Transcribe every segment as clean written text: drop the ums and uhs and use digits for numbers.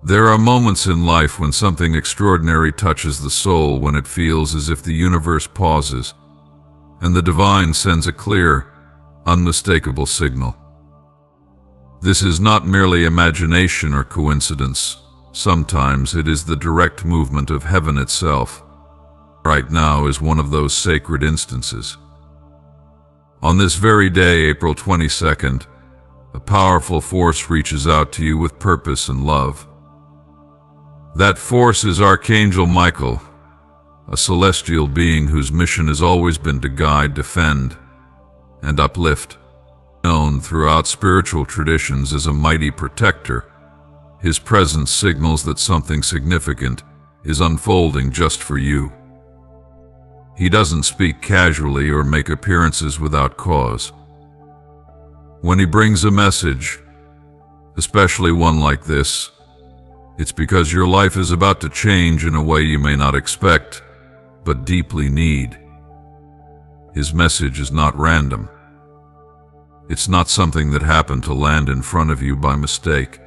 There are moments in life when something extraordinary touches the soul, when it feels as if the universe pauses, and the divine sends a clear, unmistakable signal. This is not merely imagination or coincidence. Sometimes it is the direct movement of heaven itself. Right now is one of those sacred instances. On this very day, April 22nd, a powerful force reaches out to you with purpose and love. That force is Archangel Michael, a celestial being whose mission has always been to guide, defend, and uplift. Known throughout spiritual traditions as a mighty protector, his presence signals that something significant is unfolding just for you. He doesn't speak casually or make appearances without cause. When he brings a message, especially one like this, it's because your life is about to change in a way you may not expect, but deeply need. His message is not random. It's not something that happened to land in front of you by mistake.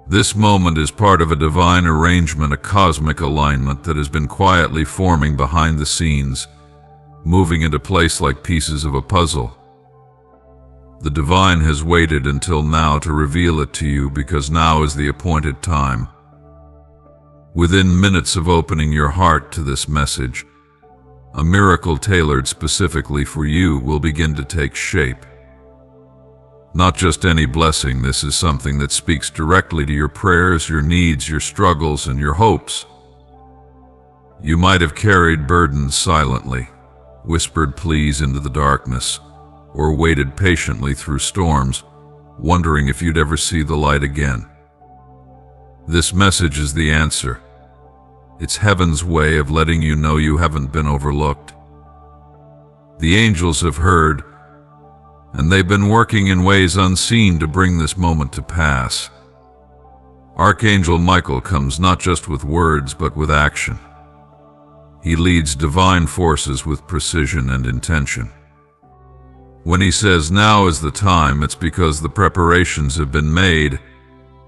This moment is part of a divine arrangement, a cosmic alignment that has been quietly forming behind the scenes, moving into place like pieces of a puzzle. The divine has waited until now to reveal it to you, because now is the appointed time. Within minutes of opening your heart to this message, a miracle tailored specifically for you will begin to take shape. Not just any blessing, this is something that speaks directly to your prayers, your needs, your struggles, and your hopes. You might have carried burdens silently, whispered pleas into the darkness, or waited patiently through storms, wondering if you'd ever see the light again. This message is the answer. It's heaven's way of letting you know you haven't been overlooked. The angels have heard, and they've been working in ways unseen to bring this moment to pass. Archangel Michael comes not just with words, but with action. He leads divine forces with precision and intention. When he says now is the time, it's because the preparations have been made,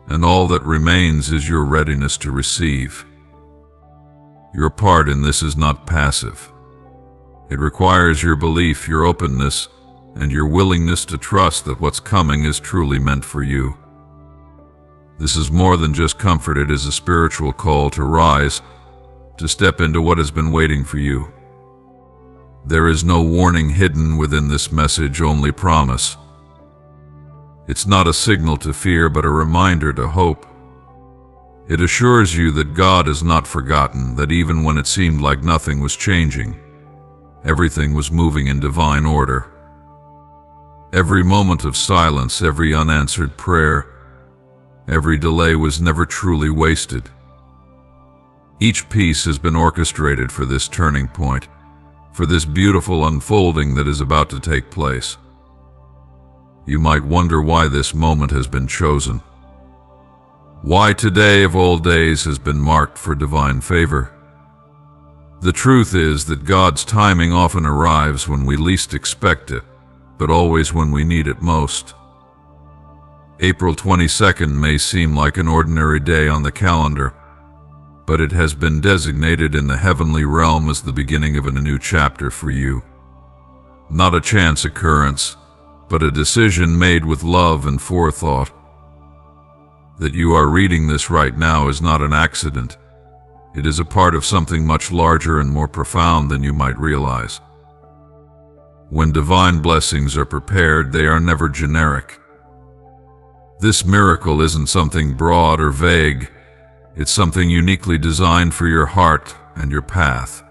and all that remains is your readiness to receive. Your part in this is not passive. It requires your belief, your openness, and your willingness to trust that what's coming is truly meant for you. This is more than just comfort, it is a spiritual call to rise, to step into what has been waiting for you. There is no warning hidden within this message, only promise. It's not a signal to fear, but a reminder to hope. It assures you that God is not forgotten, that even when it seemed like nothing was changing, everything was moving in divine order. Every moment of silence, every unanswered prayer, every delay was never truly wasted. Each piece has been orchestrated for this turning point, for this beautiful unfolding that is about to take place. You might wonder why this moment has been chosen. Why today of all days has been marked for divine favor. The truth is that God's timing often arrives when we least expect it, but always when we need it most. April 22nd may seem like an ordinary day on the calendar, but it has been designated in the heavenly realm as the beginning of a new chapter for you. Not a chance occurrence, but a decision made with love and forethought. That you are reading this right now is not an accident. It is a part of something much larger and more profound than you might realize. When divine blessings are prepared, they are never generic. This miracle isn't something broad or vague. It's something uniquely designed for your heart and your path.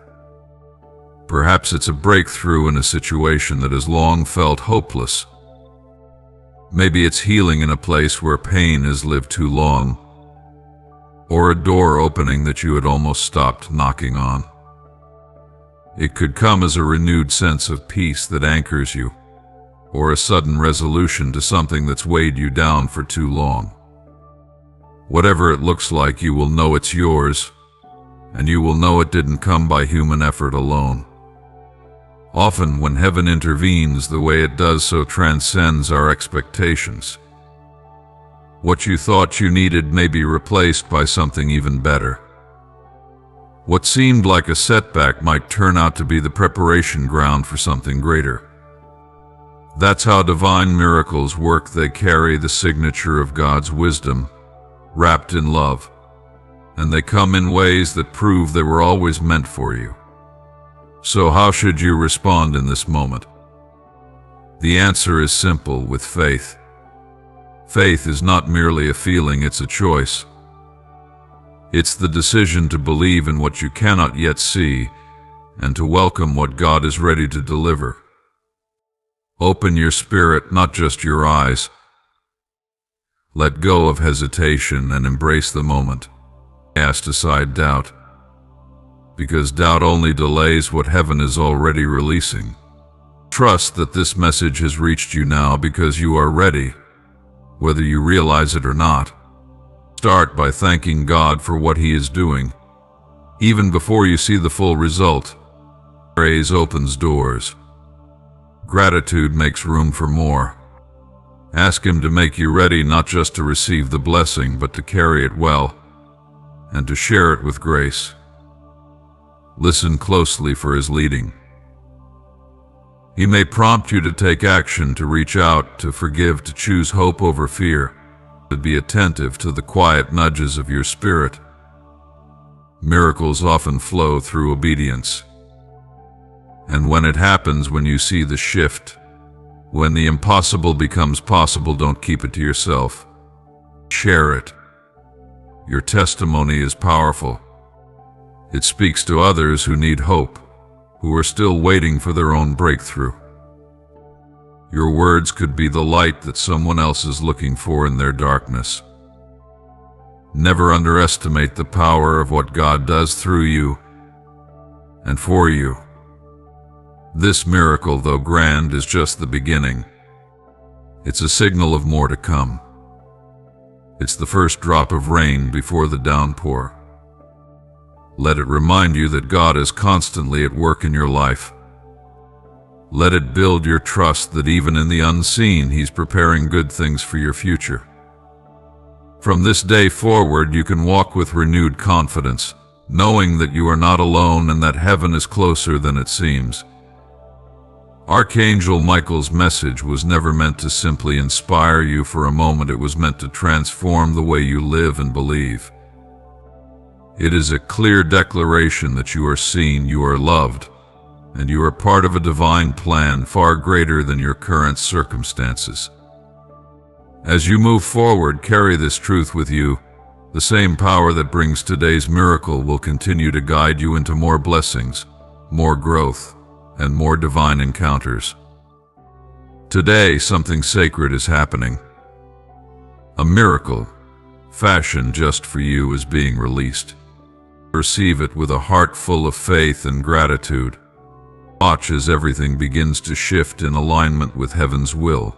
Perhaps it's a breakthrough in a situation that has long felt hopeless. Maybe it's healing in a place where pain has lived too long, or a door opening that you had almost stopped knocking on. It could come as a renewed sense of peace that anchors you, or a sudden resolution to something that's weighed you down for too long. Whatever it looks like, you will know it's yours, and you will know it didn't come by human effort alone. Often when heaven intervenes, the way it does so transcends our expectations. What you thought you needed may be replaced by something even better. What seemed like a setback might turn out to be the preparation ground for something greater. That's how divine miracles work. They carry the signature of God's wisdom, wrapped in love, and they come in ways that prove they were always meant for you. So how should you respond in this moment? The answer is simple: with faith. Faith is not merely a feeling, it's a choice. It's the decision to believe in what you cannot yet see and to welcome what God is ready to deliver. Open your spirit, not just your eyes. Let go of hesitation and embrace the moment. Cast aside doubt, because doubt only delays what heaven is already releasing. Trust that this message has reached you now because you are ready, whether you realize it or not. Start by thanking God for what He is doing, even before you see the full result. Praise opens doors. Gratitude makes room for more. Ask Him to make you ready not just to receive the blessing, but to carry it well and to share it with grace. Listen closely for His leading. He may prompt you to take action, to reach out, to forgive, to choose hope over fear, to be attentive to the quiet nudges of your spirit. Miracles often flow through obedience. And when it happens, when you see the shift, when the impossible becomes possible, don't keep it to yourself. Share it. Your testimony is powerful. It speaks to others who need hope, who are still waiting for their own breakthrough. Your words could be the light that someone else is looking for in their darkness. Never underestimate the power of what God does through you and for you. This miracle, though grand, is just the beginning. It's a signal of more to come. It's the first drop of rain before the downpour. Let it remind you that God is constantly at work in your life. Let it build your trust that even in the unseen, He's preparing good things for your future. From this day forward, you can walk with renewed confidence, knowing that you are not alone and that heaven is closer than it seems. Archangel Michael's message was never meant to simply inspire you for a moment. It was meant to transform the way you live and believe. It is a clear declaration that you are seen, you are loved, and you are part of a divine plan far greater than your current circumstances. As you move forward, carry this truth with you. The same power that brings today's miracle will continue to guide you into more blessings, more growth, and more divine encounters. Today, something sacred is happening. A miracle, fashioned just for you, is being released. Receive it with a heart full of faith and gratitude. Watch as everything begins to shift in alignment with heaven's will.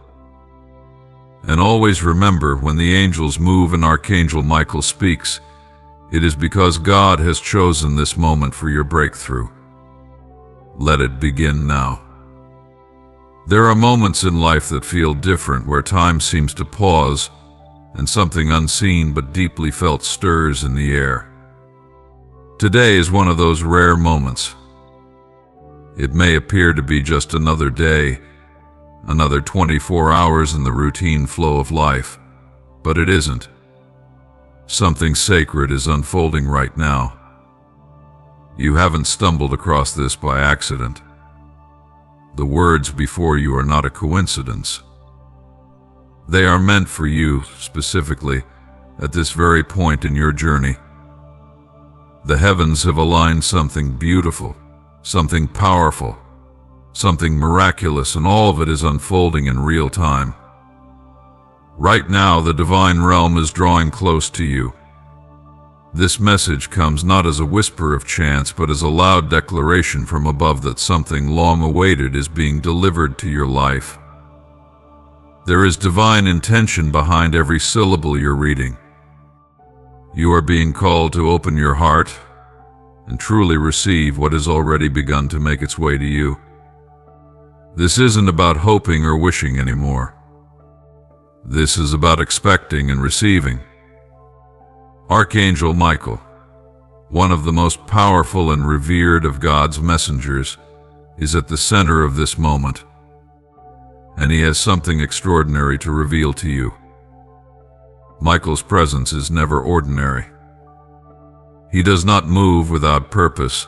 And always remember, when the angels move and Archangel Michael speaks, it is because God has chosen this moment for your breakthrough. Let it begin now. There are moments in life that feel different, where time seems to pause and something unseen but deeply felt stirs in the air. Today is one of those rare moments. It may appear to be just another day, another 24 hours in the routine flow of life, but it isn't. Something sacred is unfolding right now. You haven't stumbled across this by accident. The words before you are not a coincidence. They are meant for you, specifically, at this very point in your journey. The heavens have aligned something beautiful, something powerful, something miraculous, and all of it is unfolding in real time. Right now, the divine realm is drawing close to you. This message comes not as a whisper of chance, but as a loud declaration from above that something long awaited is being delivered to your life. There is divine intention behind every syllable you're reading. You are being called to open your heart and truly receive what has already begun to make its way to you. This isn't about hoping or wishing anymore. This is about expecting and receiving. Archangel Michael, one of the most powerful and revered of God's messengers, is at the center of this moment, and he has something extraordinary to reveal to you. Michael's presence is never ordinary. He does not move without purpose,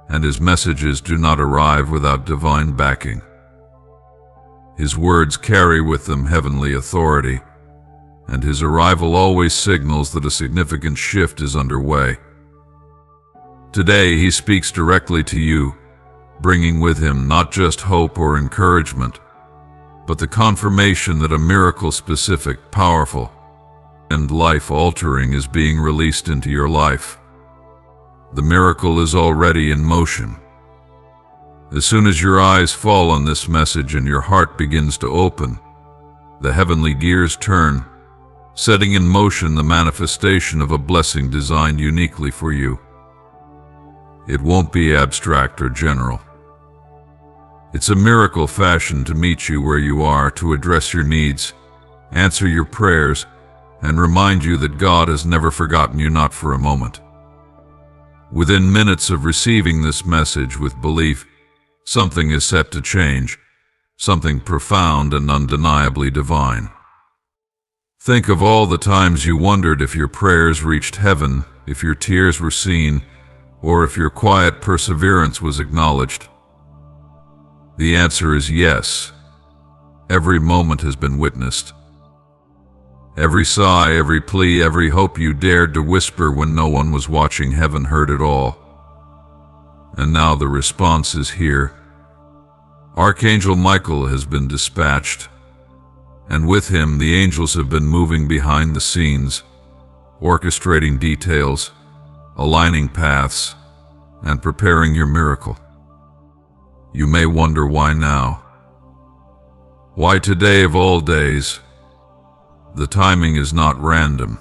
and his messages do not arrive without divine backing. His words carry with them heavenly authority, and his arrival always signals that a significant shift is underway. Today he speaks directly to you, bringing with him not just hope or encouragement, but the confirmation that a miracle-specific, powerful, and life-altering is being released into your life. The miracle is already in motion. As soon as your eyes fall on this message and your heart begins to open, the heavenly gears turn, setting in motion the manifestation of a blessing designed uniquely for you. It won't be abstract or general. It's a miracle fashioned to meet you where you are, to address your needs, answer your prayers, and remind you that God has never forgotten you, not for a moment. Within minutes of receiving this message with belief, something is set to change, something profound and undeniably divine. Think of all the times you wondered if your prayers reached heaven, if your tears were seen, or if your quiet perseverance was acknowledged. The answer is yes. Every moment has been witnessed. Every sigh, every plea, every hope you dared to whisper when no one was watching, heaven heard it all. And now the response is here. Archangel Michael has been dispatched, and with him the angels have been moving behind the scenes, orchestrating details, aligning paths, and preparing your miracle. You may wonder why now. Why today of all days? The timing is not random.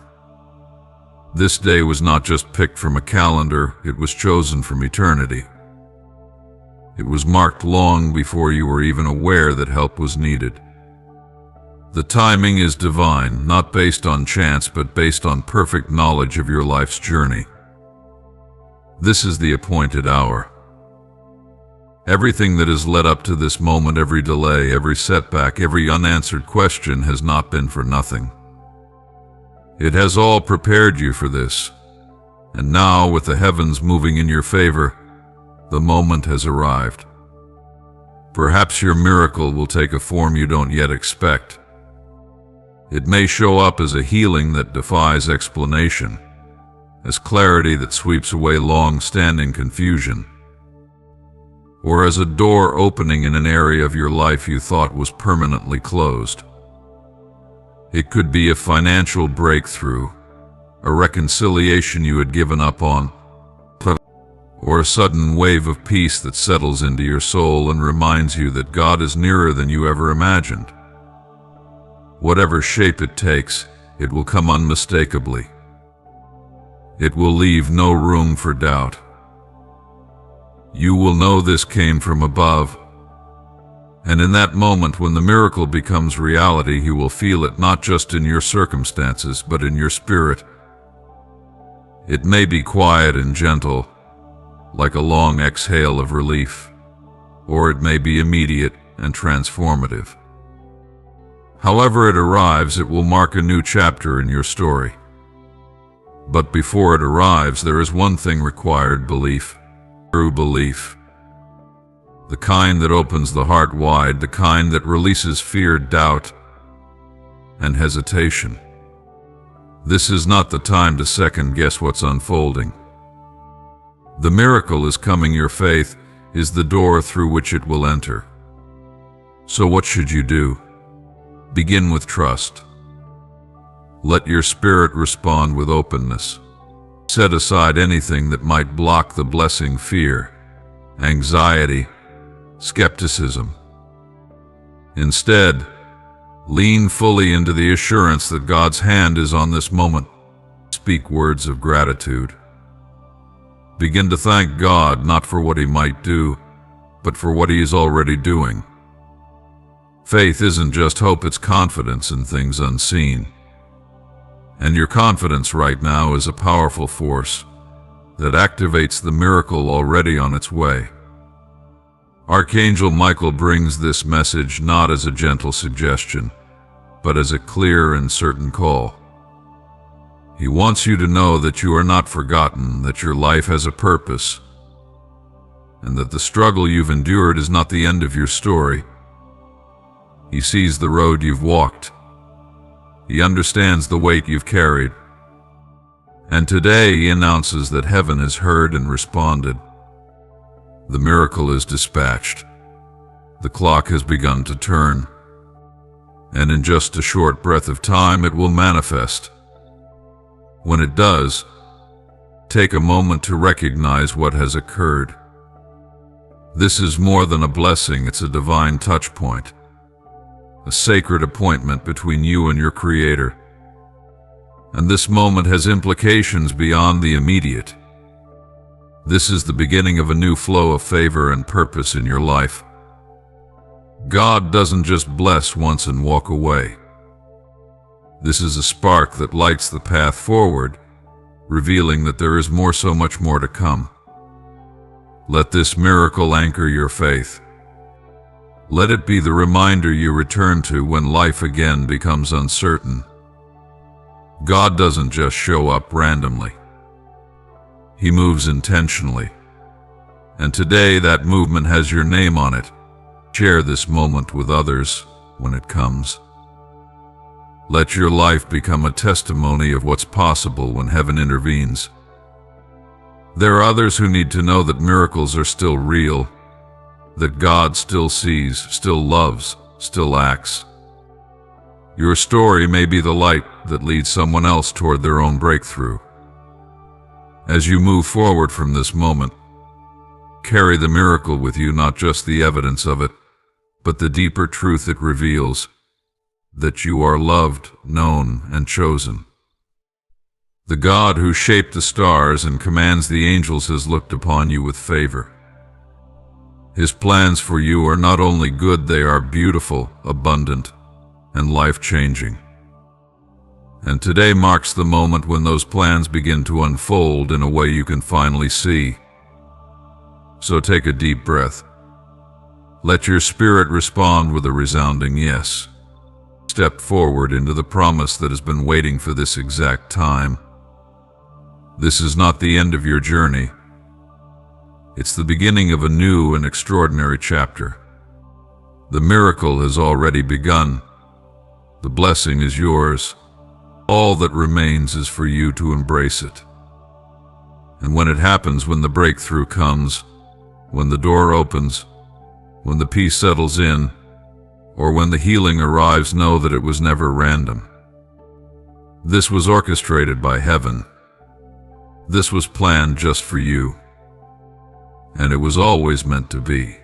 This day was not just picked from a calendar, it was chosen from eternity. It was marked long before you were even aware that help was needed. The timing is divine, not based on chance, but based on perfect knowledge of your life's journey. This is the appointed hour. Everything that has led up to this moment, every delay, every setback, every unanswered question has not been for nothing. It has all prepared you for this, and now, with the heavens moving in your favor, the moment has arrived. Perhaps your miracle will take a form you don't yet expect. It may show up as a healing that defies explanation, as clarity that sweeps away long-standing confusion, or as a door opening in an area of your life you thought was permanently closed. It could be a financial breakthrough, a reconciliation you had given up on, or a sudden wave of peace that settles into your soul and reminds you that God is nearer than you ever imagined. Whatever shape it takes, it will come unmistakably. It will leave no room for doubt. You will know this came from above, and in that moment when the miracle becomes reality, you will feel it not just in your circumstances, but in your spirit. It may be quiet and gentle, like a long exhale of relief, or it may be immediate and transformative. However it arrives, it will mark a new chapter in your story. But before it arrives, there is one thing required: belief. True belief. The kind that opens the heart wide, the kind that releases fear, doubt, and hesitation. This is not the time to second-guess what's unfolding. The miracle is coming. Your faith is the door through which it will enter. So what should you do? Begin with trust. Let your spirit respond with openness. Set aside anything that might block the blessing: fear, anxiety, skepticism. Instead, lean fully into the assurance that God's hand is on this moment. Speak words of gratitude. Begin to thank God not for what He might do, but for what He is already doing. Faith isn't just hope, it's confidence in things unseen. And your confidence right now is a powerful force that activates the miracle already on its way. Archangel Michael brings this message not as a gentle suggestion, but as a clear and certain call. He wants you to know that you are not forgotten, that your life has a purpose, and that the struggle you've endured is not the end of your story. He sees the road you've walked. He understands the weight you've carried. And today he announces that heaven has heard and responded. The miracle is dispatched. The clock has begun to turn. And in just a short breath of time it will manifest. When it does, take a moment to recognize what has occurred. This is more than a blessing, it's a divine touch point. A sacred appointment between you and your Creator. And this moment has implications beyond the immediate. This is the beginning of a new flow of favor and purpose in your life. God doesn't just bless once and walk away. This is a spark that lights the path forward, revealing that there is so much more to come. Let this miracle anchor your faith. Let it be the reminder you return to when life again becomes uncertain. God doesn't just show up randomly. He moves intentionally. And today that movement has your name on it. Share this moment with others when it comes. Let your life become a testimony of what's possible when heaven intervenes. There are others who need to know that miracles are still real, that God still sees, still loves, still acts. Your story may be the light that leads someone else toward their own breakthrough. As you move forward from this moment, carry the miracle with you, not just the evidence of it, but the deeper truth it reveals, that you are loved, known, and chosen. The God who shaped the stars and commands the angels has looked upon you with favor. His plans for you are not only good, they are beautiful, abundant, and life-changing. And today marks the moment when those plans begin to unfold in a way you can finally see. So take a deep breath. Let your spirit respond with a resounding yes. Step forward into the promise that has been waiting for this exact time. This is not the end of your journey. It's the beginning of a new and extraordinary chapter. The miracle has already begun. The blessing is yours. All that remains is for you to embrace it. And when it happens, when the breakthrough comes, when the door opens, when the peace settles in, or when the healing arrives, know that it was never random. This was orchestrated by heaven. This was planned just for you. And it was always meant to be.